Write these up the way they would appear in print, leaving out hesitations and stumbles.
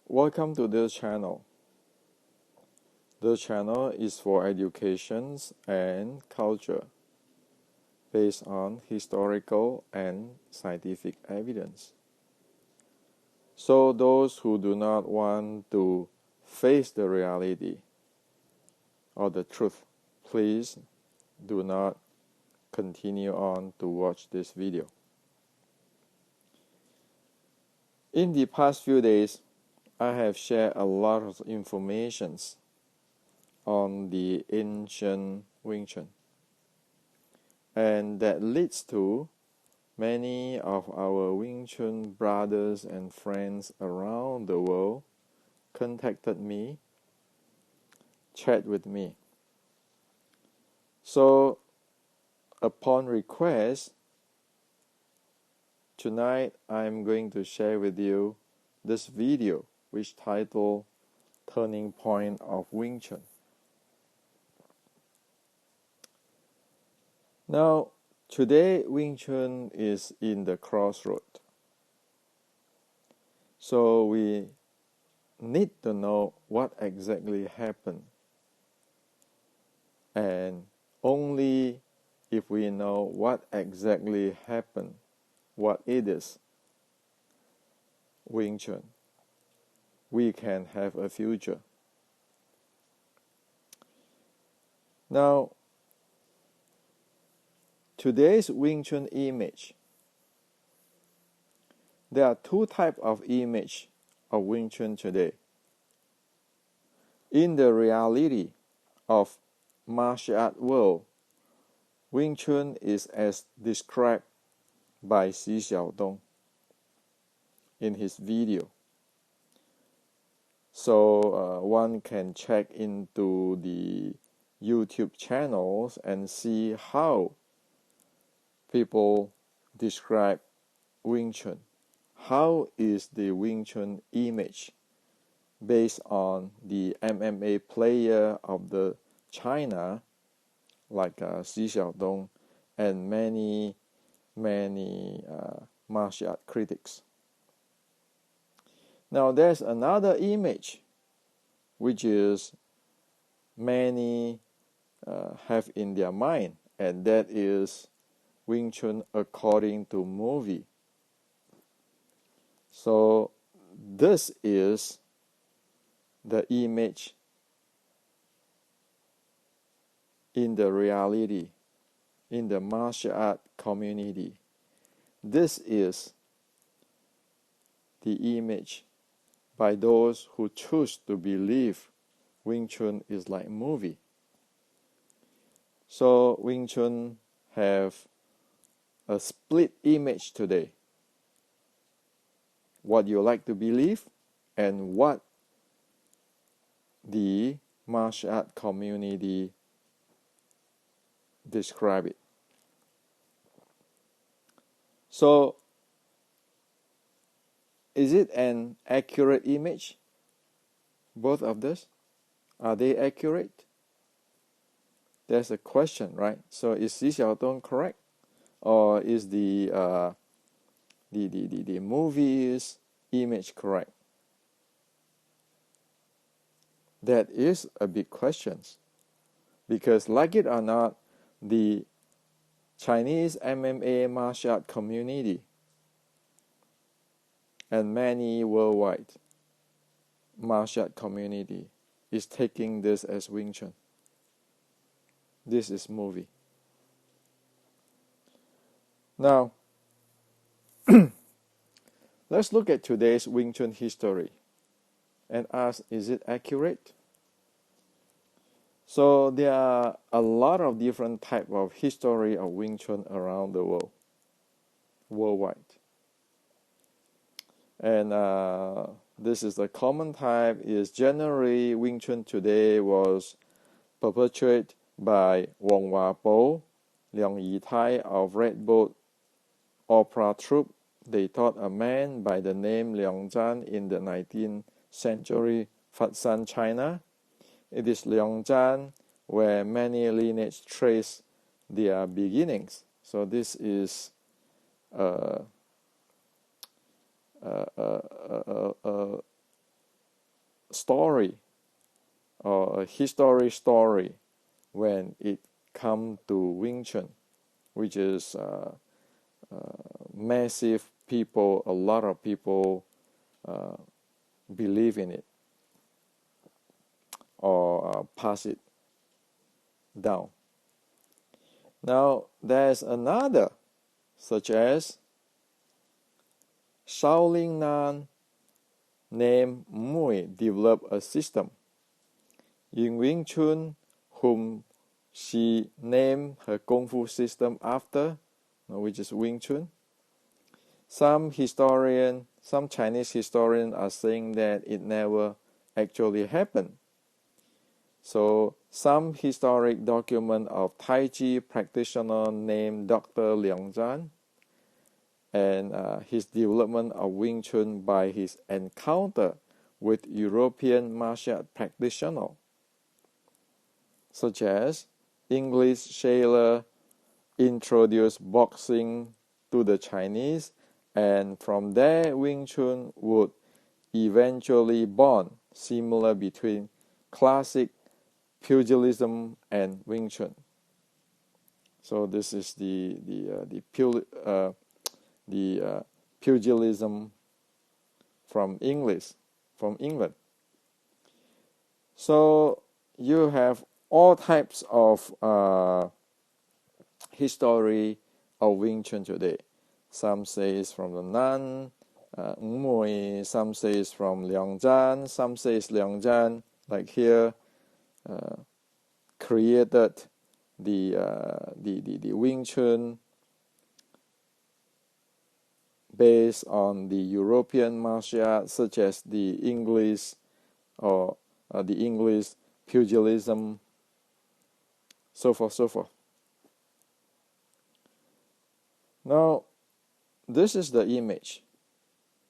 Welcome to this channel. The channel is for education and culture based on historical and scientific evidence. So those who do not want to face the reality or the truth, please do not continue on to watch this video. In the past few days, I have shared a lot of information on the ancient Wing Chun, and that leads to many of our Wing Chun brothers and friends around the world contacted me, chat with me. So upon request, tonight I'm going to share with you this video which titled Turning Point of Wing Chun. Now, today Wing Chun is in the crossroad. So we need to know what exactly happened. And only if we know what exactly happened, what it is, Wing Chun, we can have a future. Now, today's Wing Chun image, there are two types of image of Wing Chun today. In the reality of martial art world, Wing Chun is as described by Xi Xiaodong in his video. So one can check into the YouTube channels and see how people describe Wing Chun. How is the Wing Chun image based on the MMA player of the China, like Xi Xiaodong and many martial art critics. Now there's another image which is many have in their mind, and that is Wing Chun according to movie. So this is the image in the reality, in the martial art community. This is the image by those who choose to believe Wing Chun is like movie. So Wing Chun have a split image today. What you like to believe and what the martial art community describe it. So, is it an accurate image? Both of this? Are they accurate? That's a question, right? So is Xi Xiaodong correct? Or is the movie's image correct? That is a big question. Because like it or not, the Chinese MMA martial art community and many worldwide martial art community is taking this as Wing Chun. This is movie. Now, let's look at today's Wing Chun history and ask, is it accurate? So there are a lot of different types of history of Wing Chun around the world, worldwide. And this is the common type, is generally Wing Chun today was perpetrated by Wong Wah Po, Liang Yitai of Red Boat Opera Troupe. They taught a man by the name Liang Zhan in the 19th century Fatshan, China. It is Liang Zhan where many lineages trace their beginnings. So this is story or a history story when it comes to Wing Chun, which is massive people, a lot of people believe in it or pass it down. Now there's another, such as Shaolin nun named Mui developed a system in Wing Chun, whom she named her Kung Fu system after, which is Wing Chun. Some Chinese historians are saying that it never actually happened. So some historic document of Tai Chi practitioner named Dr. Liang Zhan and his development of Wing Chun by his encounter with European martial art practitioners, such as English sailor introduced boxing to the Chinese, and from there Wing Chun would eventually born, similar between classic pugilism and Wing Chun. So this is the pugilism from England. So you have all types of history of Wing Chun today. Some say it's from the nun, Mui, some say it's from Liang Zhan, some say it's Liang Zhan, like here, created the Wing Chun based on the European martial arts, such as the English or the English pugilism, so forth. Now, this is the image,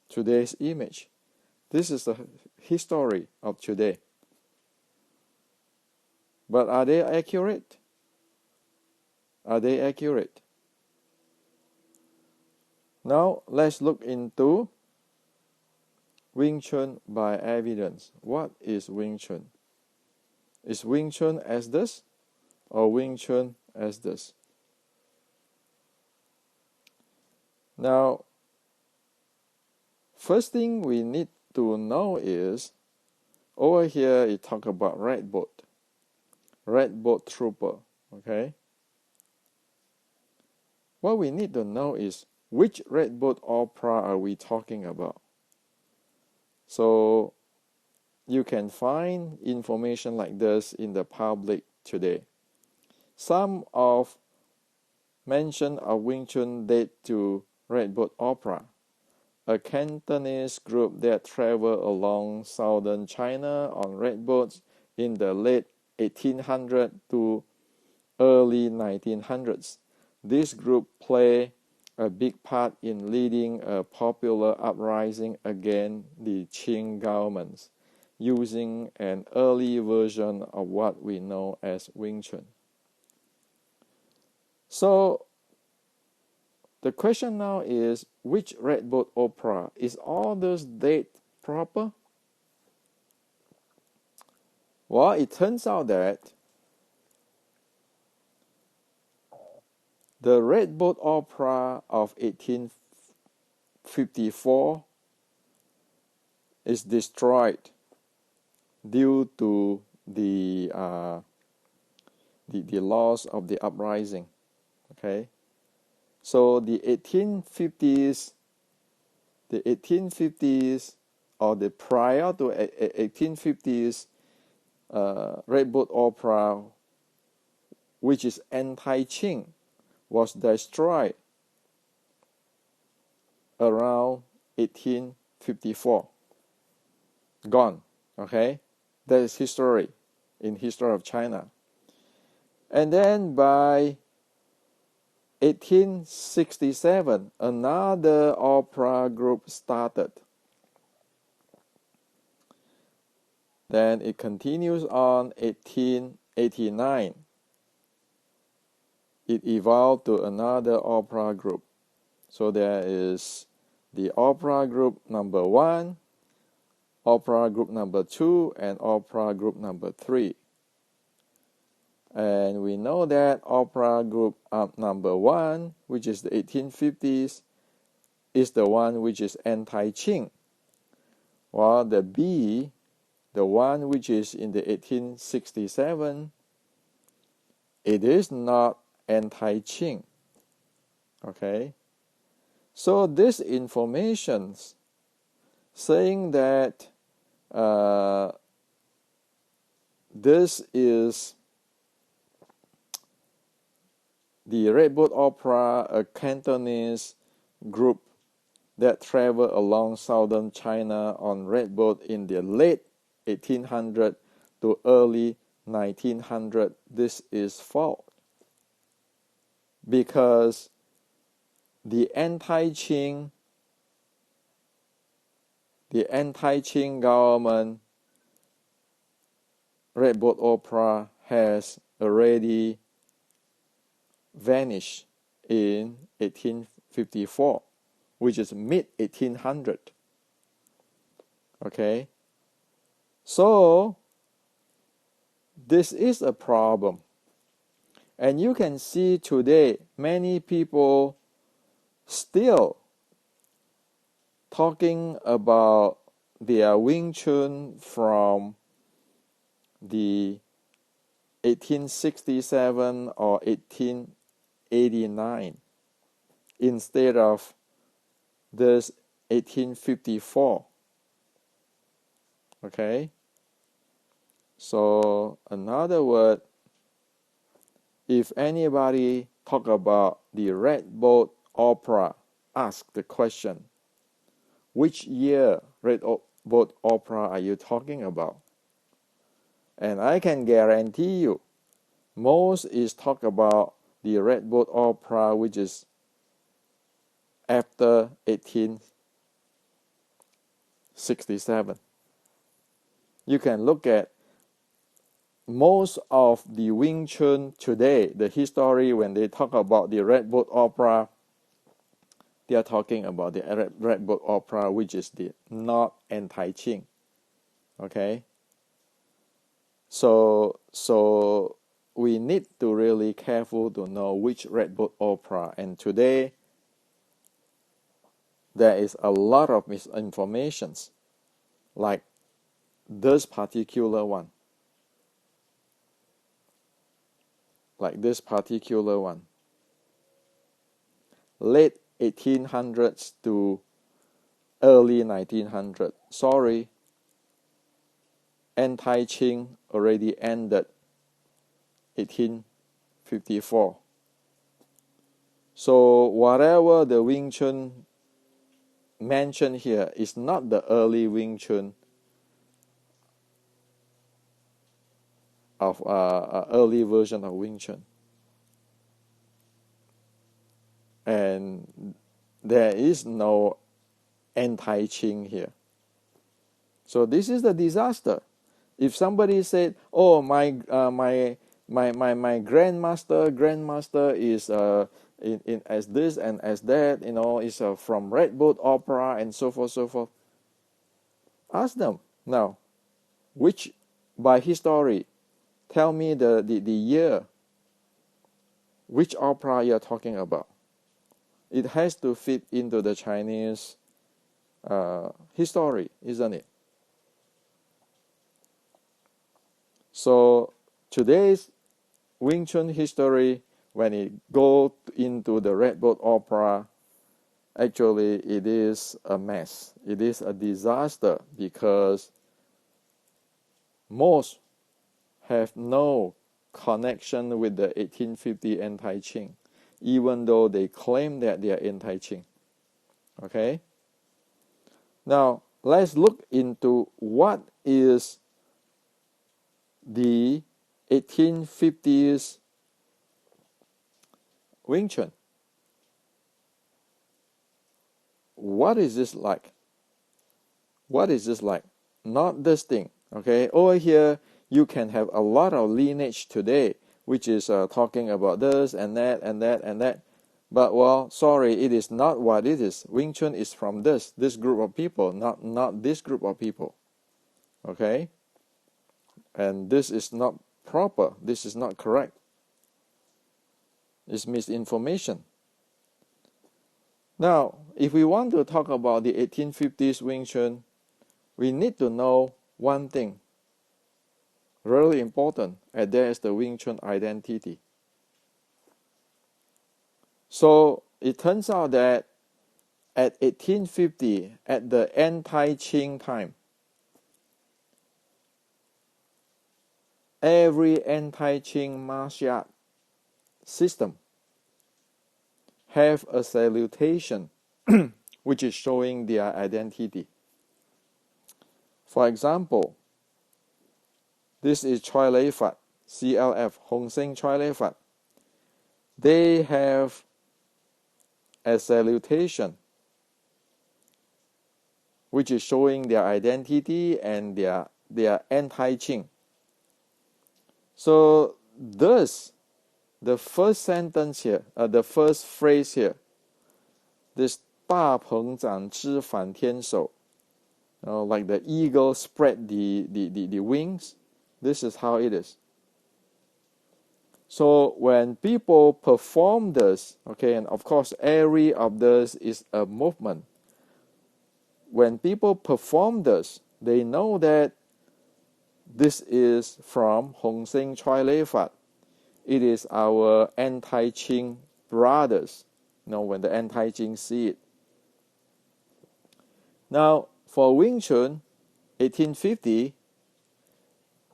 today's image. This is the history of today. But are they accurate? Are they accurate? Now, let's look into Wing Chun by evidence. What is Wing Chun? Is Wing Chun as this or Wing Chun as this? Now, first thing we need to know is, over here it talk about Red Boat Trooper, okay? What we need to know is, which Red Boat opera are we talking about? So you can find information like this in the public today. Some of mention of Wing Chun date to Red Boat opera, a Cantonese group that traveled along southern China on red boats in the late 1800s to early 1900s. This group played a big part in leading a popular uprising against the Qing governments, using an early version of what we know as Wing Chun. So the question now is, which Red Boat opera? Is all those date proper? Well, it turns out that the Red Boat opera of 1854 is destroyed due to the loss of the uprising. Okay, so the 1850s or the prior to 1850s Red Boat opera, which is anti-Qing, was destroyed around 1854. Gone. Okay, that is history in history of China. And then by 1867, another opera group started. Then it continues on 1889. It evolved to another opera group. So there is the opera group number 1, opera group number 2, and opera group number 3. And we know that opera group number 1, which is the 1850s, is the one which is anti-Qing, while the B, the one which is in the 1867, it is not anti-Qing. Okay? So this information saying that this is the Red Boat Opera, a Cantonese group that traveled along southern China on Red Boat in the late 1800 to early 1900. This is false, because the anti-Qing government Red Boat Opera has already vanished in 1854, which is mid-1800. Okay? So, this is a problem. And you can see today, many people still talking about their Wing Chun from the 1867 or 1889 instead of this 1854. Okay? So, another word, if anybody talk about the Red Boat Opera, ask the question, which year Red Boat Opera are you talking about? And I can guarantee you, most is talk about the Red Boat Opera, which is after 1867. You can look at most of the Wing Chun today, the history, when they talk about the Red Boat Opera, they are talking about the Red Boat Opera, which is the not anti-Qing. Okay? So we need to really careful to know which Red Boat Opera. And today, there is a lot of misinformations, like this particular one. Late 1800s to early 1900s. Sorry, anti-Qing already ended 1854. So whatever the Wing Chun mentioned here is not the early Wing Chun of early version of Wing Chun. And there is no anti-Qing here. So this is the disaster. If somebody said, "Oh, my grandmaster is in as this and as that, is from Red Boat Opera and so forth," ask them now, which by history, tell me the year, which opera you are talking about. It has to fit into the Chinese history, isn't it? So today's Wing Chun history, when it goes into the Red Boat Opera, actually it is a mess. It is a disaster, because most have no connection with the 1850 anti-Qing, even though they claim that they are anti-Qing. Okay? Now, let's look into what is the 1850s Wing Chun. What is this like? What is this like? Not this thing. Okay? Over here, you can have a lot of lineage today, which is talking about this and that and that and that. But, well, sorry, it is not what it is. Wing Chun is from this group of people, not this group of people. Okay? And this is not proper. This is not correct. It's misinformation. Now, if we want to talk about the 1850s Wing Chun, we need to know one thing, really important, and that is the Wing Chun identity. So it turns out that at 1850, at the anti-Qing time, every anti-Qing martial art system have a salutation which is showing their identity. For example, this is Choi Lei Fat, CLF, Hong Seng Choi Lei Fat. They have a salutation which is showing their identity and their anti-Qing. So thus, the first sentence here, the first phrase here, this 大鹏展翅反天手, like the eagle spread the wings, this is how it is. So when people perform this, okay, and of course every of this is a movement. When people perform this, they know that this is from Hong Seng Choi Lei Fat. It is our anti-Qing brothers, when the anti-Qing see it. Now, for Wing Chun, 1850,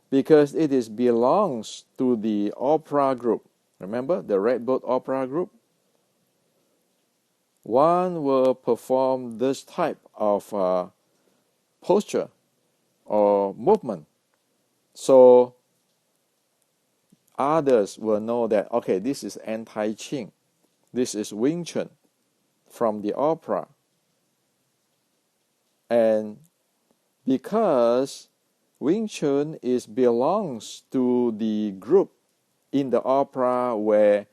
because it belongs to the opera group. Remember the Red Boat opera group? One will perform this type of posture or movement. So others will know that, okay, this is anti-Qing. This is Wing Chun from the opera. And because Wing Chun belongs to the group in the opera where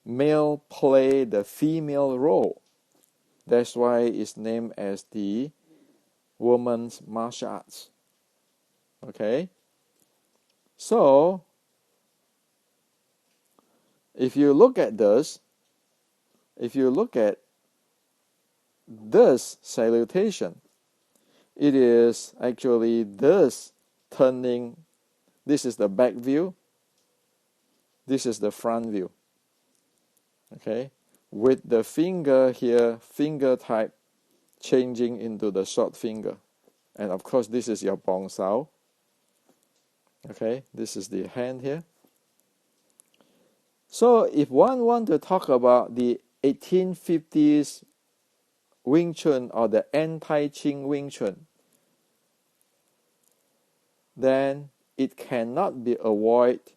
male play the female role, that's why it's named as the women's martial arts. Okay? So, if you look at this salutation, it is actually this turning. This is the back view. This is the front view. Okay? With the finger here, finger type changing into the short finger. And of course, this is your bong sao. Okay? This is the hand here. So if one want to talk about the 1850s Wing Chun or the anti-Qing Wing Chun, then it cannot be avoided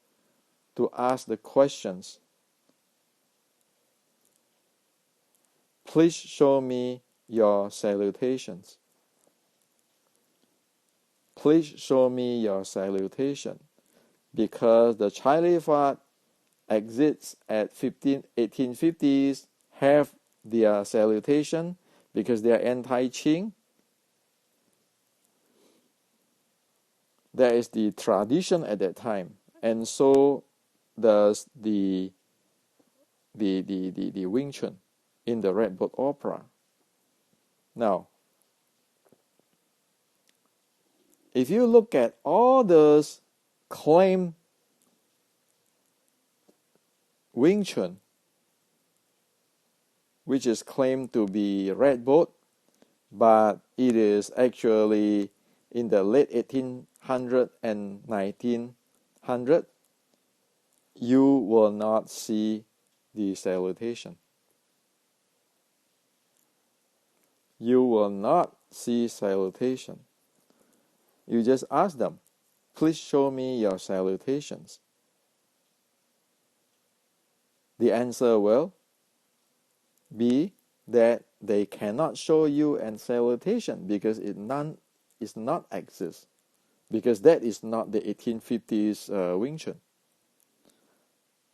to ask the questions. Please show me your salutations. Please show me your salutation. Because the Chai Lei Fat exists at 1850s, have their salutation because they are anti-Qing. That is the tradition at that time, and so does the Wing Chun in the Red Boat opera. Now, if you look at all those claim Wing Chun, which is claimed to be Red Boat, but it is actually in the late 1800s and 1900s, you will not see the salutation. You will not see salutation. You just ask them, please show me your salutations. The answer will be that they cannot show you a salutation because it is not exist. Because that is not the 1850s Wing Chun.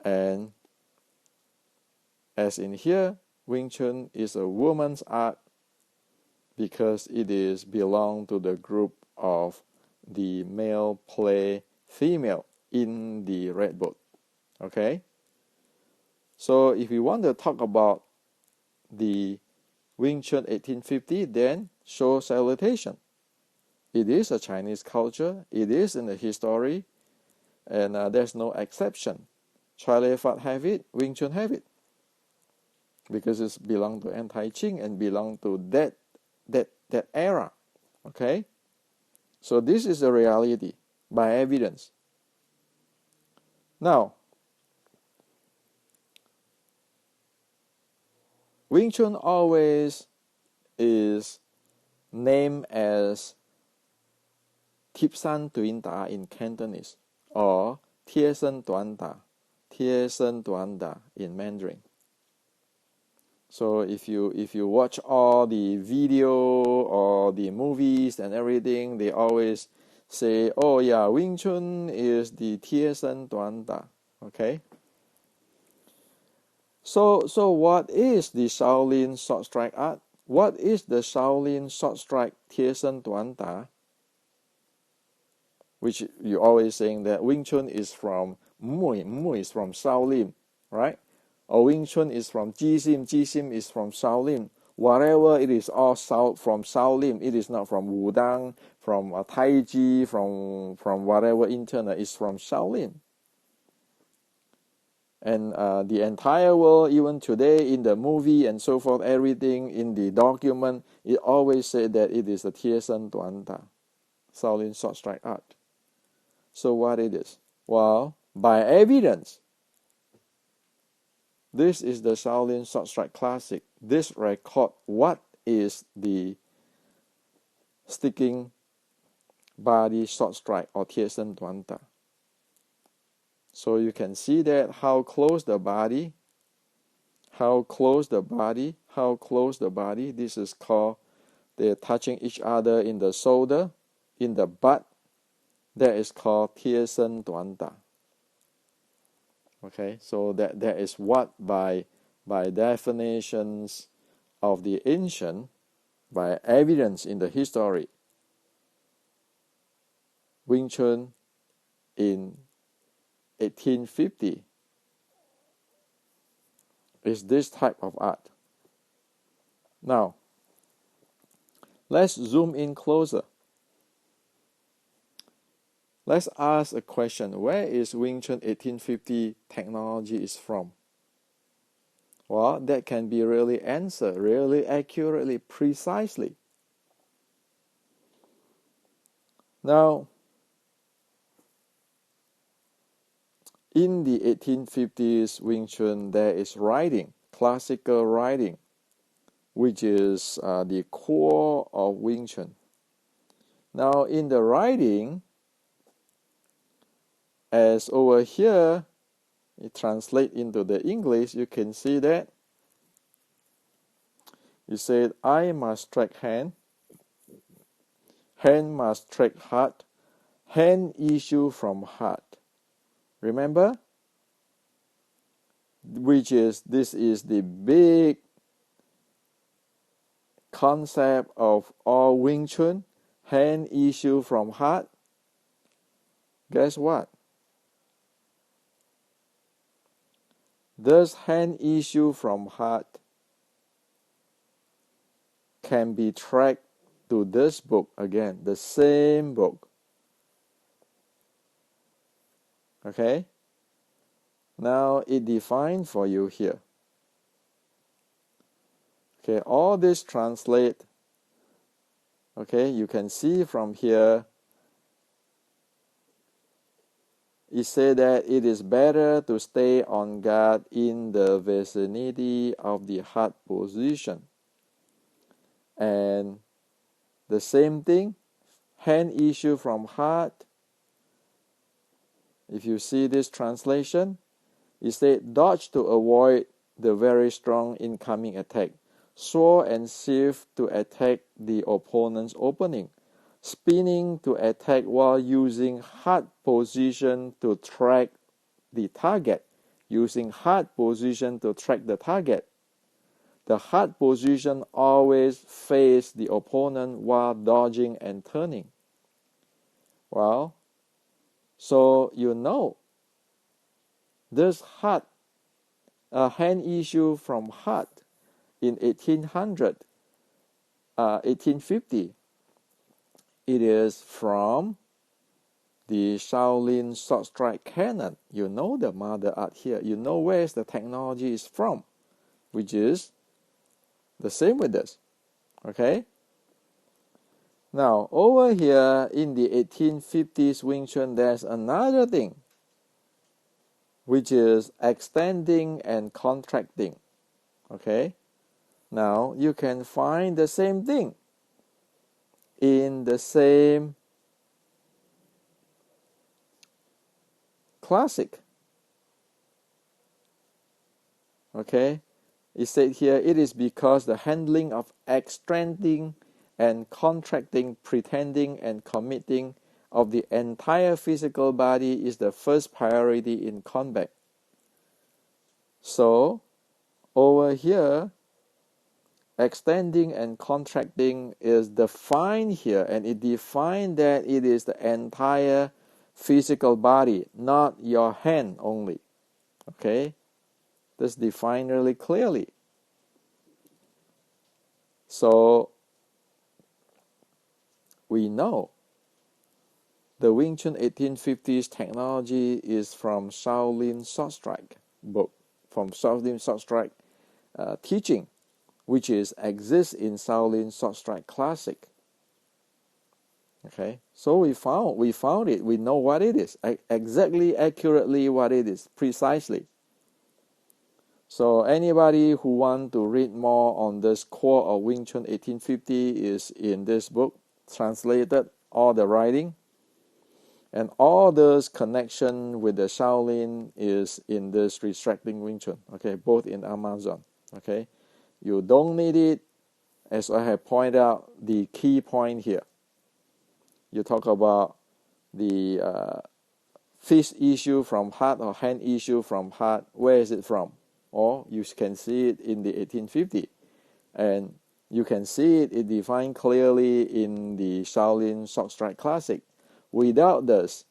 And as in here, Wing Chun is a woman's art. because it is belong to the group of the male play female in the red book. Okay? So if you want to talk about the Wing Chun 1850, then show salutation. It is a Chinese culture. It is in the history, and there's no exception. Chile Fat have it, Wing Chun have it, because it's belong to anti-Qing and belong to that era. Okay, so this is the reality by evidence. Now, Wing Chun always is named as Tip San Tuin Da in Cantonese, or Tie Sen Duan Da, Tie Sen Duan Da in Mandarin. So if you watch all the video or the movies and everything, they always say, oh yeah, Wing Chun is the Tie Sen Duan Da. Okay? So what is the Shaolin sword strike art? What is the Shaolin sword strike Tie Sen Duan Da? Which you always saying that Wing Chun is from Mui is from Shaolin, right? Or Wing Chun is from Jisim is from Shaolin. Whatever it is, all from Shaolin. It is not from Wudang, from Taiji, from whatever internal. It's from Shaolin. And the entire world, even today in the movie and so forth, everything in the document, it always said that it is the Tie Sen Duan Da, Shaolin sword strike art. So what it is? Well, by evidence, this is the Shaolin sword strike classic. This record what is the sticking body sword strike or Tie Sen Duan Da. So you can see that how close the body. This is called they're touching each other in the shoulder, in the butt. That is called Tie Sen Duan Da. Okay, so that is what by definitions of the ancient, by evidence in the history, Wing Chun in 1850 is this type of art. Now, let's zoom in closer. Let's ask a question. Where is Wing Chun 1850 technology is from? Well, that can be really answered, really accurately, precisely. Now, in the 1850s Wing Chun, there is writing, classical writing, which is the core of Wing Chun. Now, in the writing, as over here, it translates into the English, you can see that it said, I must strike hand, hand must strike heart, hand issue from heart. Remember? This is the big concept of all Wing Chun, hand issue from heart. Guess what? This hand issue from heart can be tracked to this book again, the same book. Okay? Now it defined for you here. Okay, all this translate. Okay, you can see from here. It said that it is better to stay on guard in the vicinity of the heart position. And the same thing, hand issue from heart. If you see this translation, it said dodge to avoid the very strong incoming attack. Sword and sheath to attack the opponent's opening. Spinning to attack while using heart position to track the target. Using heart position to track the target. the heart position always face the opponent while dodging and turning. Well, so you know this heart, a hand issue from heart in 1850. It is from the Shaolin sword strike cannon. You know the mother art here. You know where the technology is from, which is the same with this. Okay? Now, over here in the 1850s Wing Chun, there's another thing, which is extending and contracting. Okay? Now, you can find the same thing in the same classic. Okay? It said here, it is because the handling of extending and contracting, pretending and committing of the entire physical body is the first priority in combat. So, over here, extending and contracting is defined here, and it defined that it is the entire physical body, not your hand only. Okay? That's defined really clearly. So, we know the Wing Chun 1850s technology is from Shaolin Sword Strike book, from Shaolin Sword Strike teaching, which exists in Shaolin Sword Strike Classic. Okay, so we found it. We know what it is, exactly, accurately what it is, precisely. So anybody who want to read more on this core of Wing Chun 1850 is in this book, translated, all the writing. And all this connection with the Shaolin is in this Restricting Wing Chun, okay, both in Amazon, okay. You don't need it, as I have pointed out, the key point here. You talk about the fist issue from heart or hand issue from heart, where is it from? Or you can see it in the 1850, and you can see it defined clearly in the Shaolin Sword Strike Classic. Without this,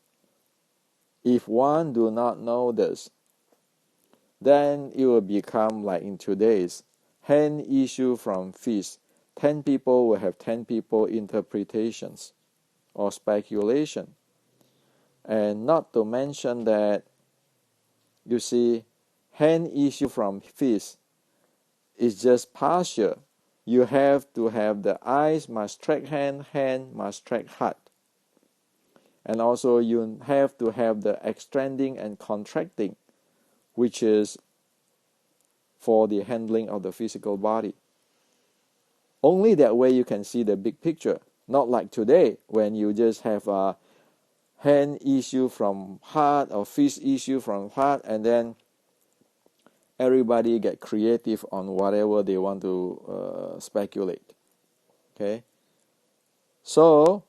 if one do not know this, then it will become like in today's hand issue from fist. 10 people will have 10 people interpretations or speculation. And not to mention that, you see, hand issue from fist is just partial. You have to have the eyes must track hand, hand must track heart. And also you have to have the extending and contracting, which is for the handling of the physical body. Only that way you can see the big picture. Not like today, when you just have a hand issue from heart or fist issue from heart, and then everybody get creative on whatever they want to speculate. Okay? So,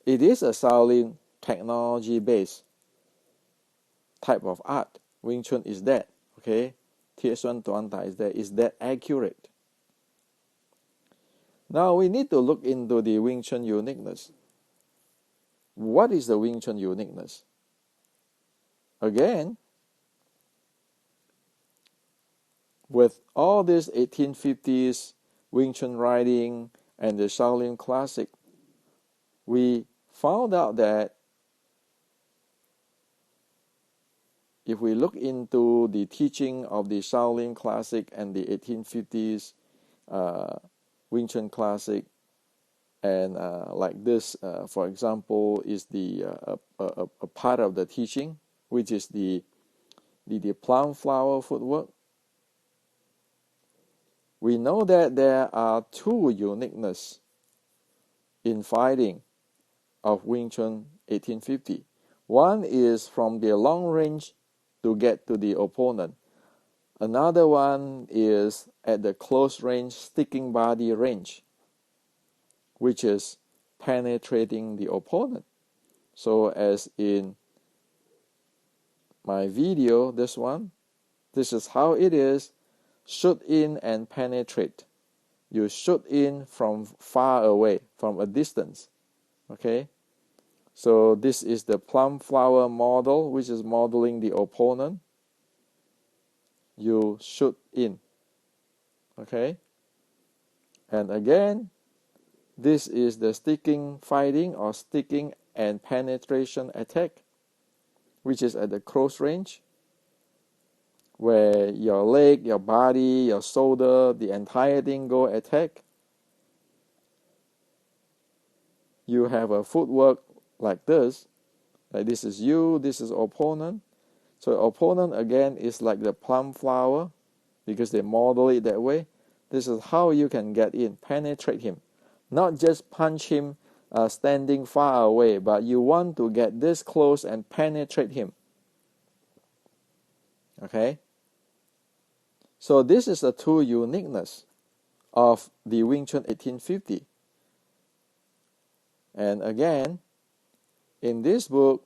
it is a Shaolin technology-based type of art. Wing Chun is that. Okay? Tie Xuan Tuan Tai is that. Is that accurate? Now we need to look into the Wing Chun uniqueness. What is the Wing Chun uniqueness? Again, with all this 1850s Wing Chun writing and the Shaolin Classic, we found out that if we look into the teaching of the Shaolin Classic and the 1850s Wing Chun Classic, and like this, for example, is the a part of the teaching, which is the plum flower footwork. We know that there are two uniqueness in fighting of Wing Chun 1850. One is from the long range to get to the opponent. Another one is at the close range, sticking body range, which is penetrating the opponent. So as in my video, this is how it is. shoot in and penetrate. You shoot in from far away, from a distance. Okay? So this is the plum flower model, which is modeling the opponent. You shoot in. Okay? And again, this is the sticking fighting or sticking and penetration attack, which is at the close range, where your leg, your body, your shoulder, the entire thing go attack. You have a footwork like this. Like this is you, this is opponent. So opponent again is like the plum flower because they model it that way. This is how you can get in, penetrate him. Not just punch him standing far away, but you want to get this close and penetrate him. Okay? So this is the true uniqueness of the Wing Chun 1850. And again, in this book,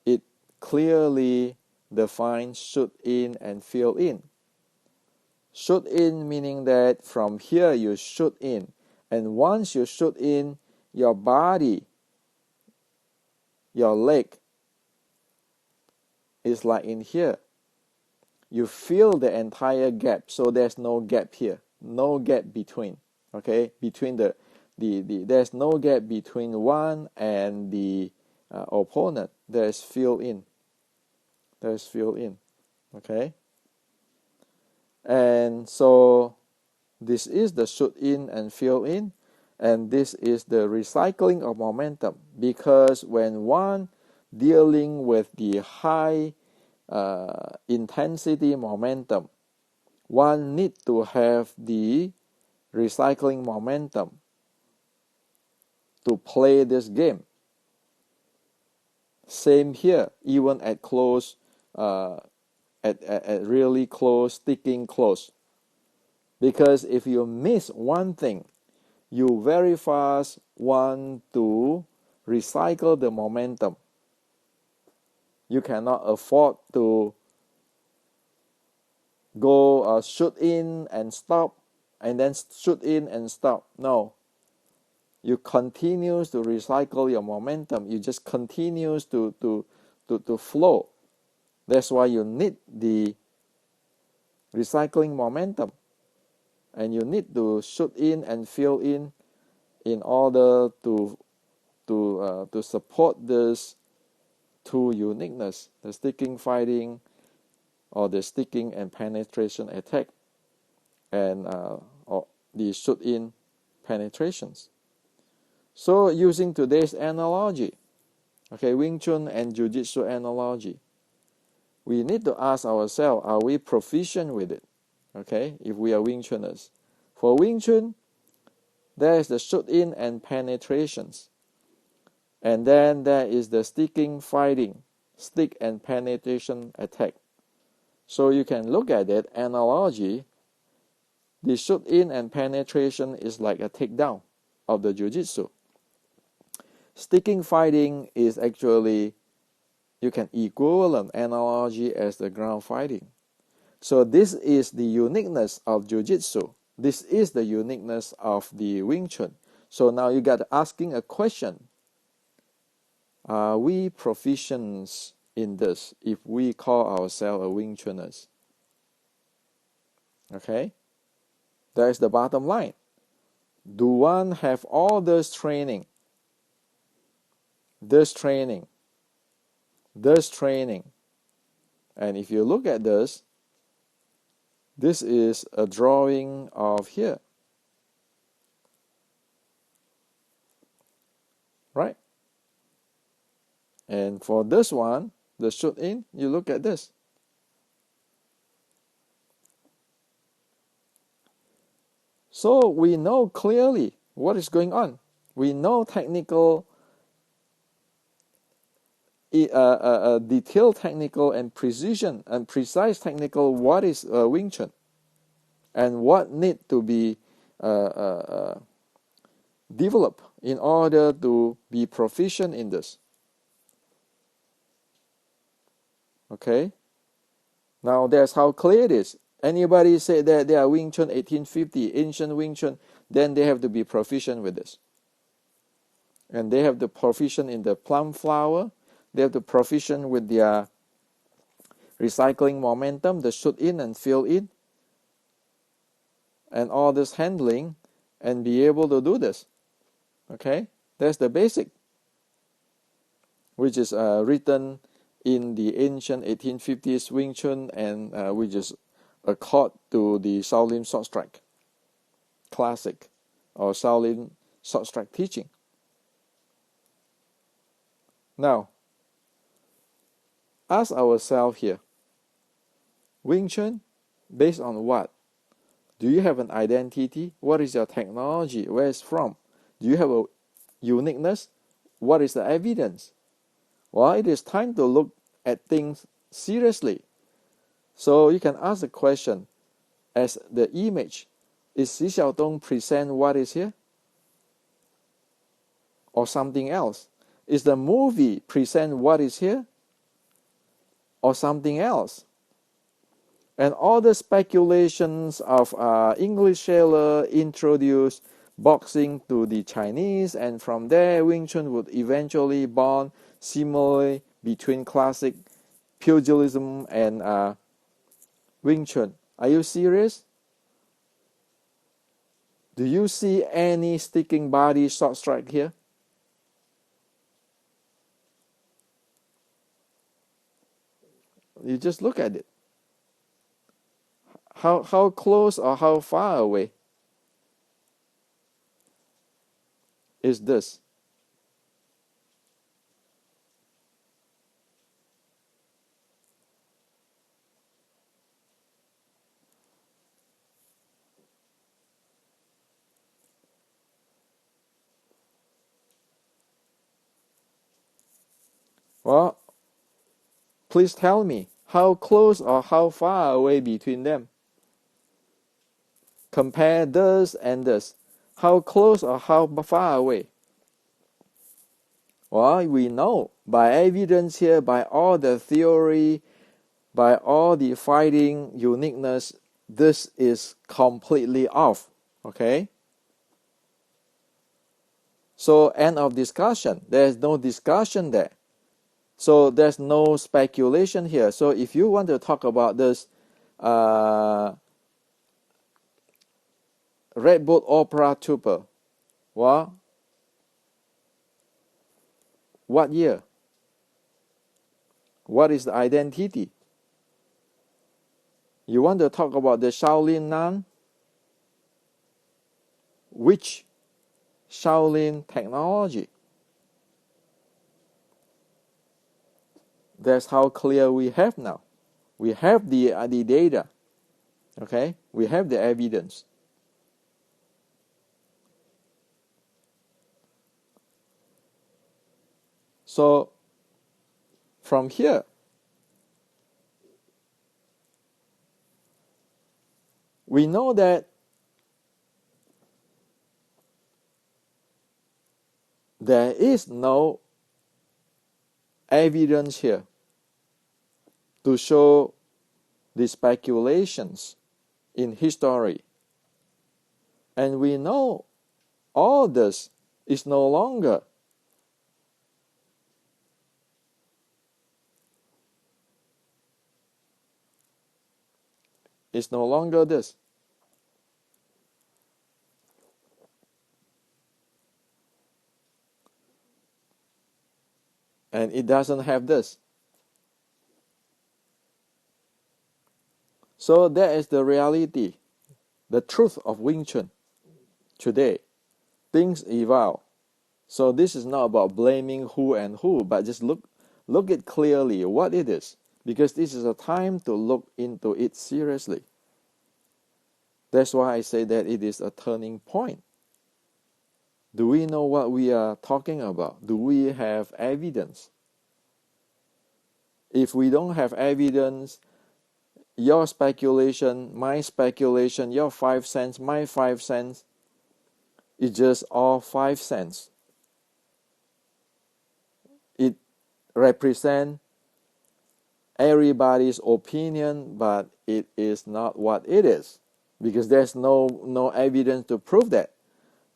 it clearly defines shoot in and feel in. Shoot in meaning that from here you shoot in. And once you shoot in, your body, your leg is like in here. You feel the entire gap, so there's no gap here, no gap between. Okay, between there's no gap between one and the opponent. There's feel in. There's feel in. Okay, and so this is the shoot in and feel in, and this is the recycling of momentum, because when one dealing with the high intensity momentum, one need to have the recycling momentum to play this game. Same here, even at close, at really close, sticking close. Because if you miss one thing, you very fast want to recycle the momentum. You cannot afford to go shoot in and stop, and then shoot in and stop. No. You continue to recycle your momentum. You just continues to flow. That's why you need the recycling momentum. And you need to shoot in and fill in order to support this true uniqueness, the sticking fighting or the sticking and penetration attack, and or the shoot in penetrations. So using today's analogy, okay, Wing Chun and Jiu-Jitsu analogy, we need to ask ourselves, are we proficient with it? Okay, if we are Wing Chuners. For Wing Chun, there is the shoot in and penetrations. And then there is the sticking fighting, stick and penetration attack. So you can look at that analogy. The shoot in and penetration is like a takedown of the Jiu-Jitsu. Sticking fighting is actually, you can equivalent analogy as the ground fighting. So this is the uniqueness of Jiu-Jitsu. This is the uniqueness of the Wing Chun. So now you got asking a question. Are we proficient in this if we call ourselves a Wing Chuners? Okay? That is the bottom line. Do one have all this training? This training. And if you look at this is a drawing of here. Right? And for this one, the shoot in, you look at this. So we know clearly what is going on. We know technical, detailed technical and precision and precise technical what is Wing Chun and what need to be developed in order to be proficient in this. Okay? Now that's how clear it is. Anybody say that they are Wing Chun 1850, ancient Wing Chun, then they have to be proficient with this. And they have the proficient in the plum flower. They have the proficient with their recycling momentum, the shoot in and fill in, and all this handling, and be able to do this. Okay, that's the basic, which is written in the ancient 1850s Wing Chun, and which is accord to the Shaolin sword strike classic or Shaolin sword strike teaching. Now, ask ourselves here, Wing Chun, based on what? Do you have an identity? What is your technology? Where it's from? Do you have a uniqueness? What is the evidence? Well, it is time to look at things seriously. So you can ask the question, as the image, is Xi Xiaodong present what is here? Or something else? Is the movie present what is here? Or something else? And all the speculations of English sailor introduced boxing to the Chinese, and from there Wing Chun would eventually born similarly between classic pugilism and Wing Chun. Are you serious? Do you see any sticking body sword strike here? You just look at it. How close or how far away is this? Well, please tell me, how close or how far away between them? Compare this and this. How close or how far away? Well, we know by evidence here, by all the theory, by all the fighting uniqueness, this is completely off. Okay? So, end of discussion. There's no discussion there. So, there's no speculation here. So, if you want to talk about this Red Bull Opera Trooper, well, what year? What is the identity? You want to talk about the Shaolin nun? Which Shaolin technology? That's how clear we have now. We have the data. Okay? We have the evidence. So, from here, we know that there is no evidence here to show the speculations in history. And we know all this is no longer this. And it doesn't have this. So that is the reality, the truth of Wing Chun today. Things evolve. So this is not about blaming who and who, but just look it clearly what it is. Because this is a time to look into it seriously. That's why I say that it is a turning point. Do we know what we are talking about? Do we have evidence? If we don't have evidence, your speculation, my speculation, your 5 cents, my 5 cents, it's just all 5 cents. It represents everybody's opinion, but it is not what it is, because there's no evidence to prove that.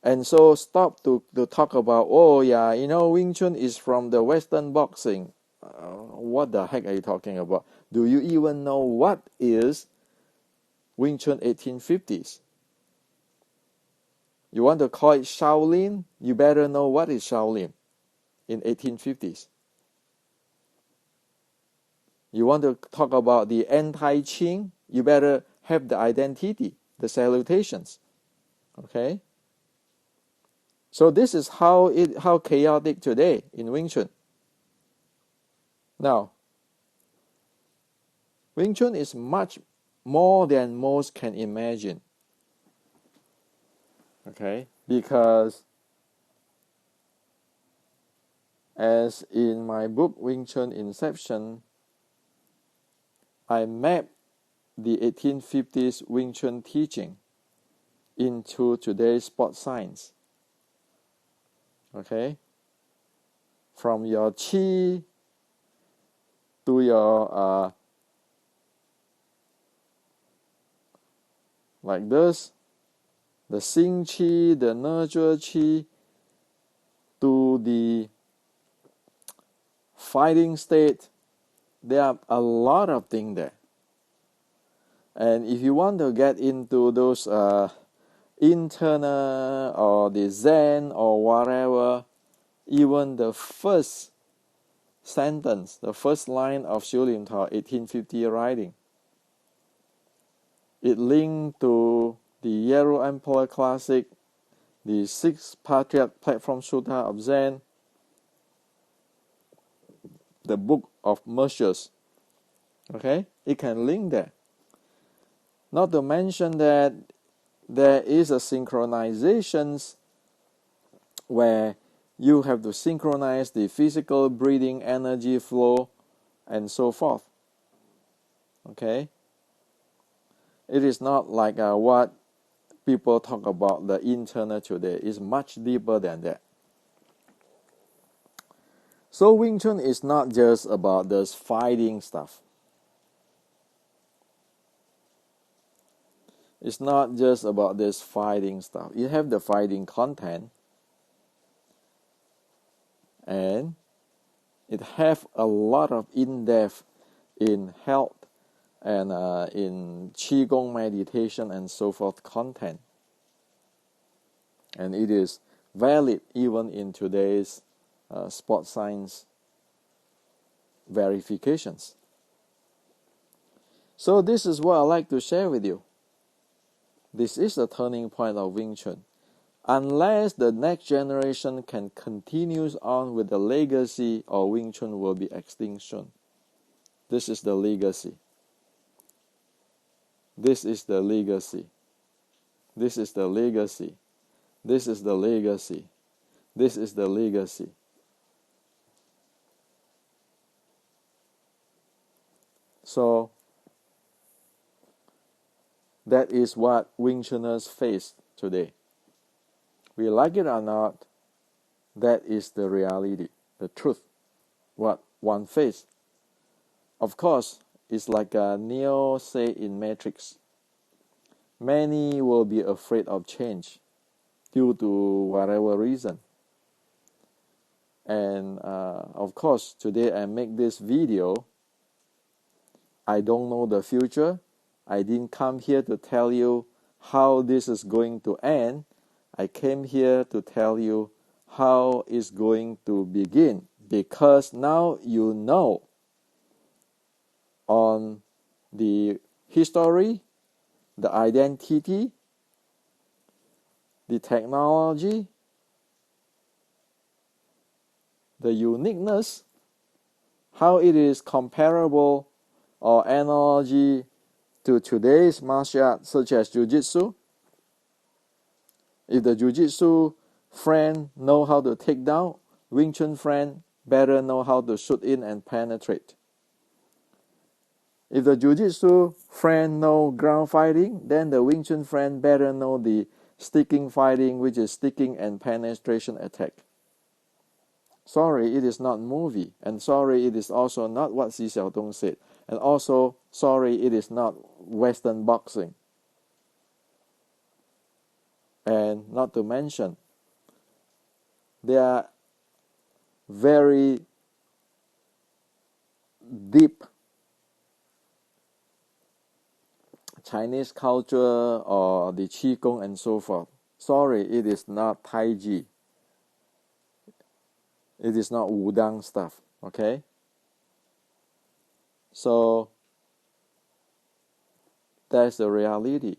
And so stop to talk about, oh yeah, Wing Chun is from the Western boxing. What the heck are you talking about? Do you even know what is Wing Chun 1850s? You want to call it Shaolin? You better know what is Shaolin in 1850s. You want to talk about the anti-Qing? You better have the identity, the salutations. Okay? So this is how chaotic today in Wing Chun. Now, Wing Chun is much more than most can imagine. Okay? Because as in my book Wing Chun Inception, I mapped the 1850s Wing Chun teaching into today's sport science. Okay? From your Qi to your like this, the Xing Qi, the Nurture Qi, to the fighting state. There are a lot of things there. And if you want to get into those internal or the Zen or whatever, even the first sentence, the first line of Shaolin Tao 1850 writing, it linked to the Yellow Emperor Classic, the Sixth Patriarch Platform Sutta of Zen, the Book of Measures. Okay? It can link there. Not to mention that there is a synchronizations where you have to synchronize the physical breathing energy flow and so forth. Okay? It is not like what people talk about the internal today. It's much deeper than that. So Wing Chun is not just about this fighting stuff. It's not just about this fighting stuff. You have the fighting content, and it have a lot of in-depth in health and in Qigong meditation and so forth content. And it is valid even in today's sports science verifications. So this is what I like to share with you. This is the turning point of Wing Chun. Unless the next generation can continue on with the legacy of Wing Chun will be extinction. This is the legacy. This is the legacy. This is the legacy. This is the legacy. This is the legacy. So, that is what Wing Chuners face today. We like it or not, that is the reality, the truth, what one face. Of course, it's like Neo said in Matrix. Many will be afraid of change due to whatever reason. And of course, today I make this video. I don't know the future. I didn't come here to tell you how this is going to end. I came here to tell you how it's going to begin, because now you know on the history, the identity, the technology, the uniqueness, how it is comparable or analogy to today's martial arts such as Jiu-Jitsu. If the Jiu-Jitsu friend know how to take down, Wing Chun friend better know how to shoot in and penetrate. If the Jiu-Jitsu friend know ground fighting, then the Wing Chun friend better know the sticking fighting, which is sticking and penetration attack. Sorry, it is not movie, and sorry, it is also not what Xi Xiaodong said. And also, sorry, it is not Western boxing. And not to mention, there are very deep Chinese culture or the Qigong and so forth. Sorry, it is not Tai Chi. It is not Wudang stuff, okay? So, that's the reality.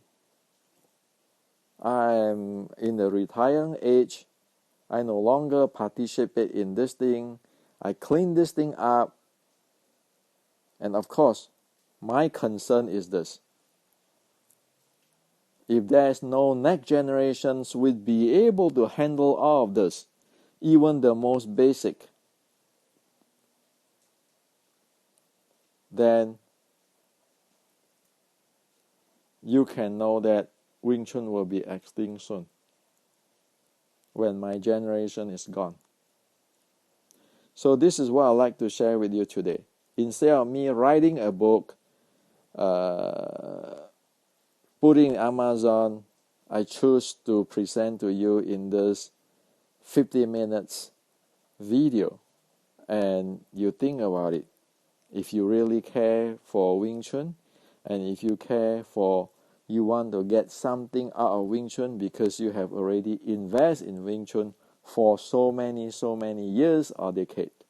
I am in the retiring age. I no longer participate in this thing. I clean this thing up. And of course, my concern is this. If there is no next generations will be able to handle all of this, even the most basic, then you can know that Wing Chun will be extinct soon when my generation is gone. So this is what I'd like to share with you today. Instead of me writing a book, putting Amazon, I choose to present to you in this 50 minutes video. And you think about it. If you really care for Wing Chun, and if you care for, you want to get something out of Wing Chun because you have already invested in Wing Chun for so many years or decades.